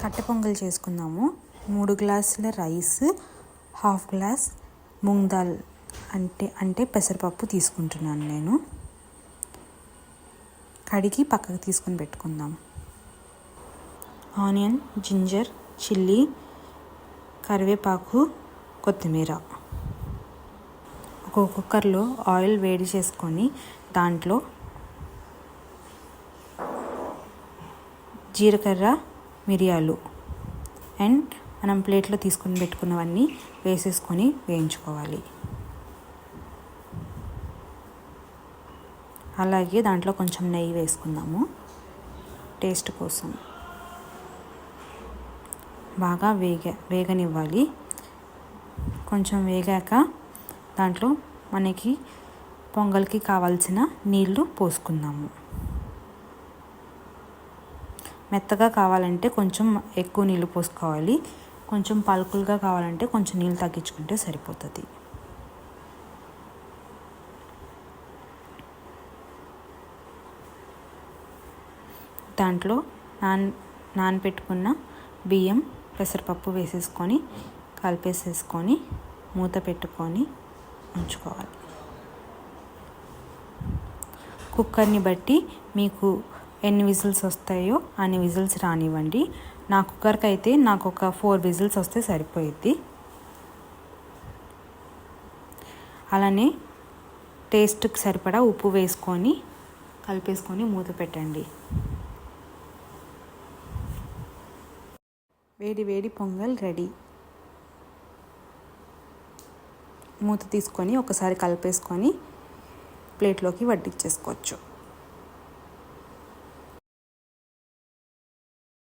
కట్టె పొంగల్ చేసుకుందాము. 3 గ్లాసుల rice, half glass moong dal అంటే పెసరపప్పు తీసుకుంటున్నాను నేను. కడిగి పక్కకు తీసుకొని పెట్టుకుందాం. ఆనియన్, జింజర్, చిల్లీ, కరివేపాకు, కొత్తిమీర. ఒక కుక్కర్లో ఆయిల్ వేడి చేసుకొని దాంట్లో జీలకర్ర, మిరియాలు అండ్ మనం ప్లేట్లో తీసుకొని పెట్టుకున్నవన్నీ వేసేసుకొని వేయించుకోవాలి. అలాగే దాంట్లో కొంచెం నెయ్యి వేసుకుందాము టేస్ట్ కోసం. బాగా వేగనివ్వాలి. కొంచెం వేగాక దాంట్లో మనకి పొంగల్కి కావాల్సిన నీళ్లు పోసుకుందాము. మెత్తగా కావాలంటే కొంచెం ఎక్కువ నీళ్ళు పోసుకోవాలి. కొంచెం పలుకులుగా కావాలంటే కొంచెం నీళ్ళు తగ్గించుకుంటే సరిపోతుంది. దాంట్లో నానబెట్టుకున్న బియ్యం, పెసరపప్పు వేసేసుకొని కలిపేసేసుకొని మూత పెట్టుకొని ఉంచుకోవాలి. కుక్కర్ని బట్టి మీకు ఎన్ని విజిల్స్ వస్తాయో అన్ని విజిల్స్ రానివ్వండి. నా కుక్కర్కి అయితే నాకు ఒక 4 విజిల్స్ వస్తే సరిపోయిద్ది. అలానే టేస్ట్కి సరిపడా ఉప్పు వేసుకొని కలిపేసుకొని మూత పెట్టండి. వేడి వేడి పొంగల్ రెడీ. మూత తీసుకొని ఒకసారి కలిపేసుకొని ప్లేట్లోకి వడ్డించేసుకోవచ్చు.